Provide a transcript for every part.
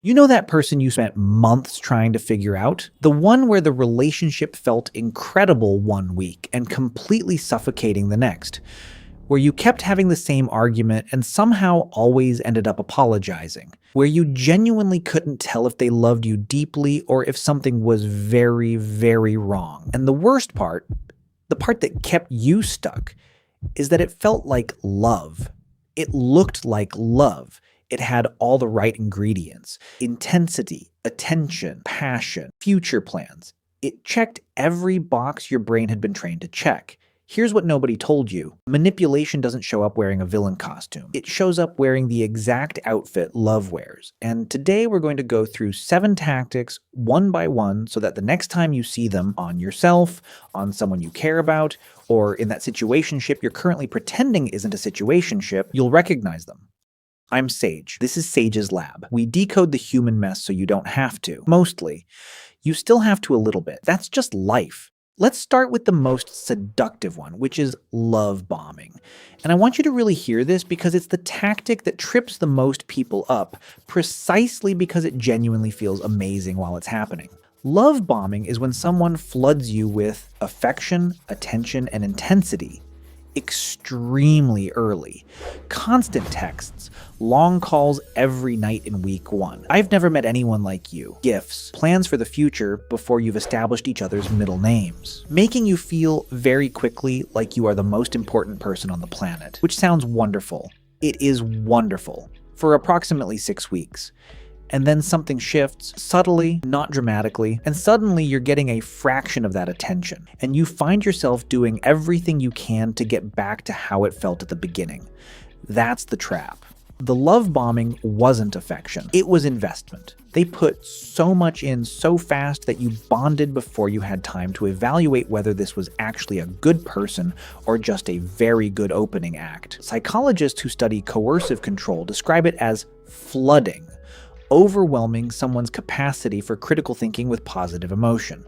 You know that person you spent months trying to figure out? The one where the relationship felt incredible one week and completely suffocating the next. Where you kept having the same argument and somehow always ended up apologizing. Where you genuinely couldn't tell if they loved you deeply or if something was very, very wrong. And the worst part, the part that kept you stuck, is that it felt like love. It looked like love. It had all the right ingredients: intensity, attention, passion, future plans. It checked every box your brain had been trained to check. Here's what nobody told you. Manipulation doesn't show up wearing a villain costume. It shows up wearing the exact outfit love wears. And today we're going to go through 7 tactics one by one so that the next time you see them on yourself, on someone you care about, or in that situationship you're currently pretending isn't a situationship, you'll recognize them. I'm Sage. This is Sage's Lab. We decode the human mess so you don't have to. Mostly. You still have to a little bit. That's just life. Let's start with the most seductive one, which is love bombing. And I want you to really hear this because it's the tactic that trips the most people up, precisely because it genuinely feels amazing while it's happening. Love bombing is when someone floods you with affection, attention, and intensity extremely early. Constant texts, long calls every night in week 1. I've never met anyone like you. Gifts, plans for the future before you've established each other's middle names. Making you feel very quickly like you are the most important person on the planet, which sounds wonderful. It is wonderful. For approximately 6 weeks. And then something shifts, subtly, not dramatically, and suddenly you're getting a fraction of that attention, and you find yourself doing everything you can to get back to how it felt at the beginning. That's the trap. The love bombing wasn't affection, it was investment. They put so much in so fast that you bonded before you had time to evaluate whether this was actually a good person or just a very good opening act. Psychologists who study coercive control describe it as flooding. Overwhelming someone's capacity for critical thinking with positive emotion.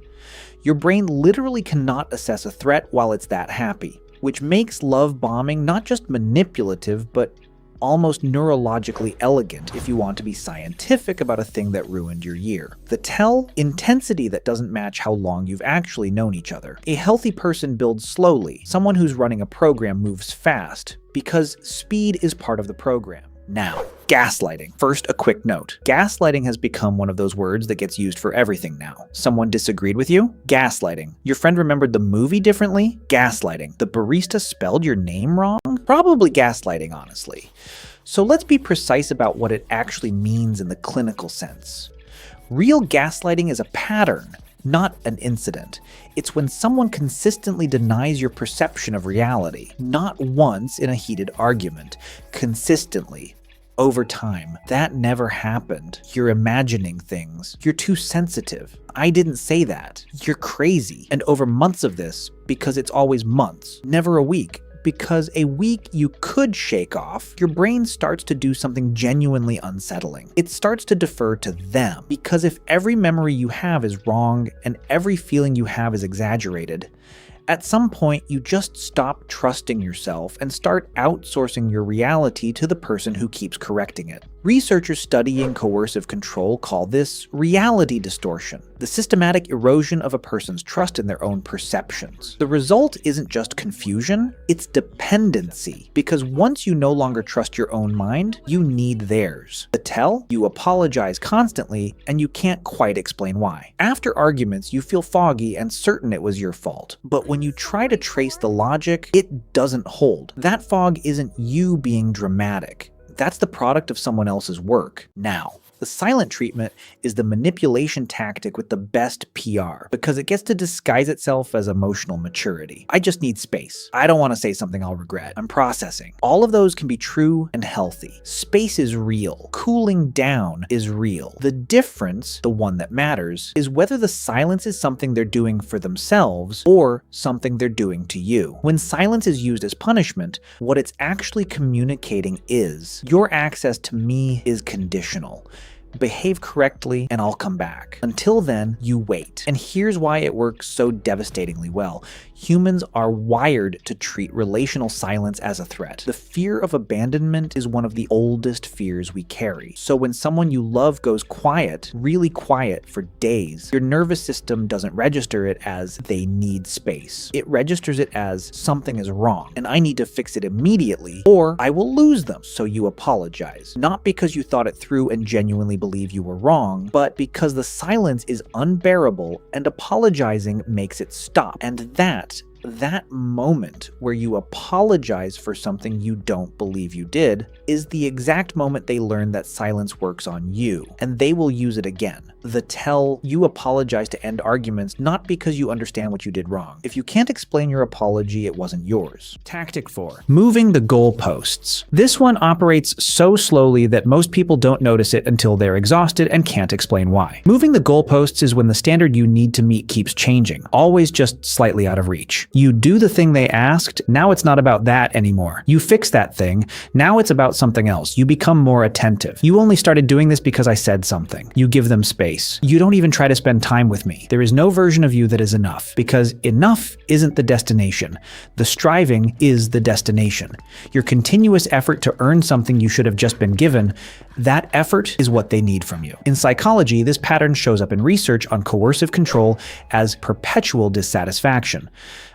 Your brain literally cannot assess a threat while it's that happy, which makes love bombing not just manipulative, but almost neurologically elegant if you want to be scientific about a thing that ruined your year. The tell? Intensity that doesn't match how long you've actually known each other. A healthy person builds slowly. Someone who's running a program moves fast, because speed is part of the program. Now, gaslighting. First, a quick note. Gaslighting has become one of those words that gets used for everything now. Someone disagreed with you? Gaslighting. Your friend remembered the movie differently? Gaslighting. The barista spelled your name wrong? Probably gaslighting, honestly. So let's be precise about what it actually means in the clinical sense. Real gaslighting is a pattern, not an incident. It's when someone consistently denies your perception of reality, not once in a heated argument, consistently, over time. That never happened. You're imagining things. You're too sensitive. I didn't say that. You're crazy. And over months of this, because it's always months, never a week. Because a week you could shake off, your brain starts to do something genuinely unsettling. It starts to defer to them. Because if every memory you have is wrong and every feeling you have is exaggerated, at some point you just stop trusting yourself and start outsourcing your reality to the person who keeps correcting it. Researchers studying coercive control call this reality distortion, the systematic erosion of a person's trust in their own perceptions. The result isn't just confusion, it's dependency, because once you no longer trust your own mind, you need theirs. The tell? You apologize constantly, and you can't quite explain why. After arguments, you feel foggy and certain it was your fault, but when you try to trace the logic, it doesn't hold. That fog isn't you being dramatic. That's the product of someone else's work. Now, the silent treatment is the manipulation tactic with the best PR, because it gets to disguise itself as emotional maturity. I just need space. I don't want to say something I'll regret. I'm processing. All of those can be true and healthy. Space is real. Cooling down is real. The difference, the one that matters, is whether the silence is something they're doing for themselves or something they're doing to you. When silence is used as punishment, what it's actually communicating is, your access to me is conditional. behave correctly, and I'll come back. Until then, you wait. And here's why it works so devastatingly well. Humans are wired to treat relational silence as a threat. The fear of abandonment is one of the oldest fears we carry. So when someone you love goes quiet, really quiet for days, your nervous system doesn't register it as they need space. It registers it as something is wrong and I need to fix it immediately or I will lose them. So you apologize. Not because you thought it through and genuinely believe you were wrong, but because the silence is unbearable and apologizing makes it stop. And that moment where you apologize for something you don't believe you did is the exact moment they learn that silence works on you, and they will use it again. You apologize to end arguments not because you understand what you did wrong. If you can't explain your apology, it wasn't yours. Tactic 4. Moving the goalposts. This one operates so slowly that most people don't notice it until they're exhausted and can't explain why. Moving the goalposts is when the standard you need to meet keeps changing, always just slightly out of reach. You do the thing they asked, now it's not about that anymore. You fix that thing, now it's about something else. You become more attentive. You only started doing this because I said something. You give them space. You don't even try to spend time with me. There is no version of you that is enough, because enough isn't the destination. The striving is the destination. Your continuous effort to earn something you should have just been given, that effort is what they need from you. In psychology, this pattern shows up in research on coercive control as perpetual dissatisfaction,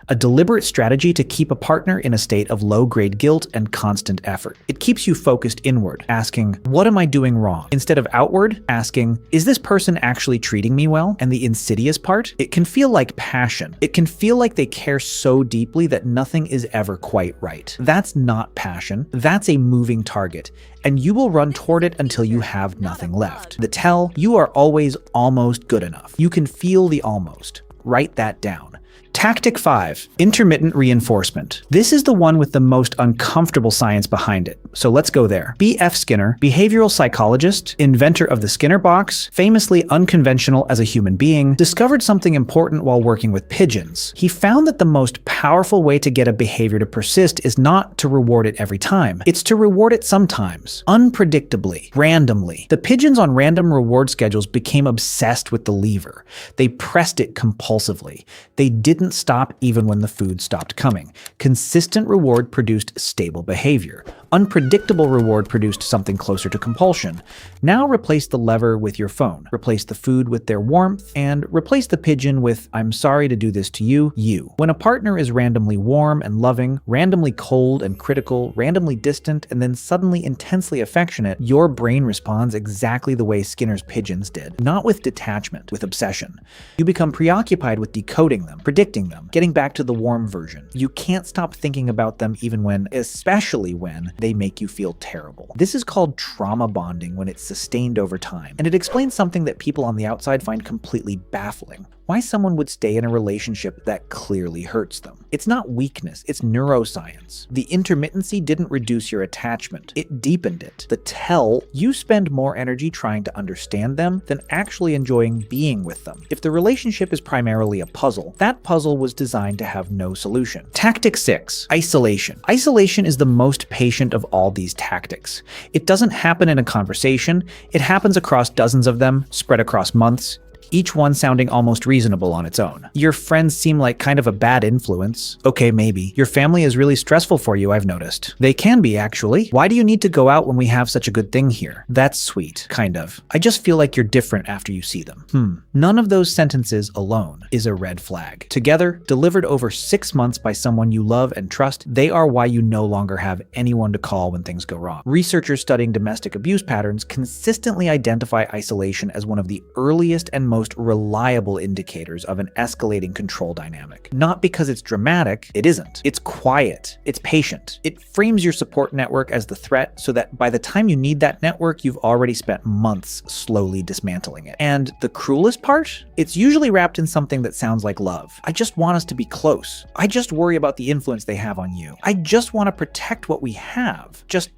a deliberate strategy to keep a partner in a state of low-grade guilt and constant effort. It keeps you focused inward, asking, what am I doing wrong? Instead of outward, asking, is this person actually treating me well? And the insidious part? It can feel like passion. It can feel like they care so deeply that nothing is ever quite right. That's not passion. That's a moving target, and you will run toward it until you have nothing left. The tell, you are always almost good enough. You can feel the almost. Write that down. Tactic 5. Intermittent reinforcement. This is the one with the most uncomfortable science behind it, so let's go there. B.F. Skinner, behavioral psychologist, inventor of the Skinner box, famously unconventional as a human being, discovered something important while working with pigeons. He found that the most powerful way to get a behavior to persist is not to reward it every time. It's to reward it sometimes, unpredictably, randomly. The pigeons on random reward schedules became obsessed with the lever. They pressed it compulsively. They didn't stop even when the food stopped coming. Consistent reward produced stable behavior. Unpredictable reward produced something closer to compulsion. Now replace the lever with your phone. Replace the food with their warmth, and replace the pigeon with, I'm sorry to do this to you, you. When a partner is randomly warm and loving, randomly cold and critical, randomly distant, and then suddenly intensely affectionate, your brain responds exactly the way Skinner's pigeons did. Not with detachment, with obsession. You become preoccupied with decoding them, predicting them, getting back to the warm version. You can't stop thinking about them even when, especially when, they make you feel terrible. This is called trauma bonding when it's sustained over time, and it explains something that people on the outside find completely baffling. Why someone would stay in a relationship that clearly hurts them. It's not weakness, it's neuroscience. The intermittency didn't reduce your attachment, it deepened it. The tell, you spend more energy trying to understand them than actually enjoying being with them. If the relationship is primarily a puzzle, that puzzle was designed to have no solution. Tactic 6. Isolation. Isolation is the most patient of all these tactics. It doesn't happen in a conversation, it happens across dozens of them, spread across months, each one sounding almost reasonable on its own. Your friends seem like kind of a bad influence. Okay, maybe. Your family is really stressful for you, I've noticed. They can be, actually. Why do you need to go out when we have such a good thing here? That's sweet, kind of. I just feel like you're different after you see them. None of those sentences alone is a red flag. Together, delivered over 6 months by someone you love and trust, they are why you no longer have anyone to call when things go wrong. Researchers studying domestic abuse patterns consistently identify isolation as one of the earliest and most reliable indicators of an escalating control dynamic. Not because it's dramatic, it isn't. It's quiet, it's patient. It frames your support network as the threat so that by the time you need that network, you've already spent months slowly dismantling it. And the cruelest part? It's usually wrapped in something that sounds like love. I just want us to be close. I just worry about the influence they have on you. I just want to protect what we have. Just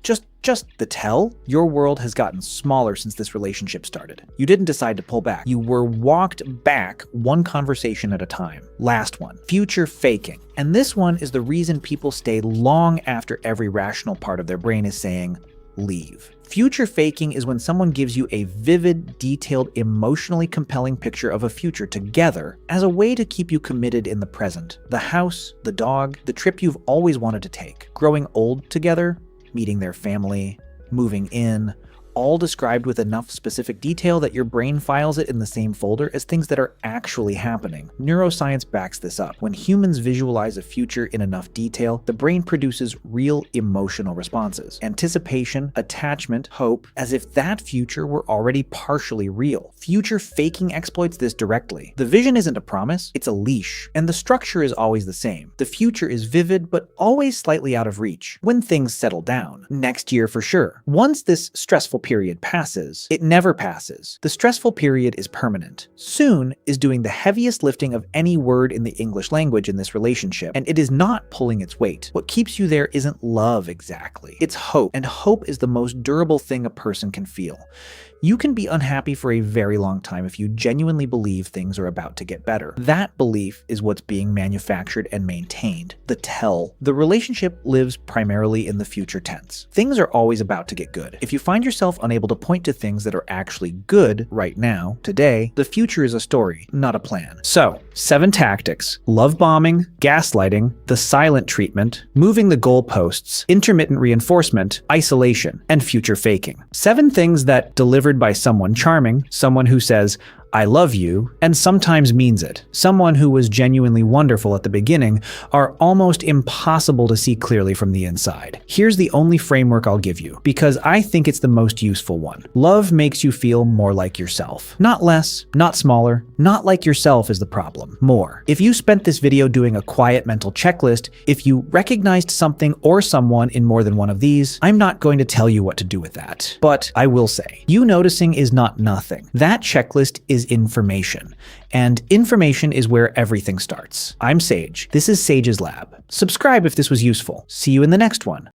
the tell, your world has gotten smaller since this relationship started. You didn't decide to pull back. You were walked back one conversation at a time. Last one, future faking. And this one is the reason people stay long after every rational part of their brain is saying, leave. Future faking is when someone gives you a vivid, detailed, emotionally compelling picture of a future together as a way to keep you committed in the present. The house, the dog, the trip you've always wanted to take, growing old together, meeting their family, moving in, all described with enough specific detail that your brain files it in the same folder as things that are actually happening. Neuroscience backs this up. When humans visualize a future in enough detail, the brain produces real emotional responses. Anticipation, attachment, hope, as if that future were already partially real. Future faking exploits this directly. The vision isn't a promise, it's a leash, and the structure is always the same. The future is vivid, but always slightly out of reach. When things settle down, next year for sure. Once this stressful period passes, it never passes. The stressful period is permanent. Soon is doing the heaviest lifting of any word in the English language in this relationship, and it is not pulling its weight. What keeps you there isn't love exactly. It's hope, and hope is the most durable thing a person can feel. You can be unhappy for a very long time if you genuinely believe things are about to get better. That belief is what's being manufactured and maintained. The tell. The relationship lives primarily in the future tense. Things are always about to get good. If you find yourself unable to point to things that are actually good right now, today, the future is a story, not a plan. So, 7 tactics: love bombing, gaslighting, the silent treatment, moving the goalposts, intermittent reinforcement, isolation, and future faking. 7 things that delivered by someone charming, someone who says, "I love you," and sometimes means it. Someone who was genuinely wonderful at the beginning are almost impossible to see clearly from the inside. Here's the only framework I'll give you, because I think it's the most useful one. Love makes you feel more like yourself. Not less, not smaller, not like yourself is the problem. More. If you spent this video doing a quiet mental checklist, if you recognized something or someone in more than one of these, I'm not going to tell you what to do with that. But I will say, you noticing is not nothing. That checklist is information, and information is where everything starts. I'm Sage. This is Sage's Lab. Subscribe if this was useful. See you in the next one.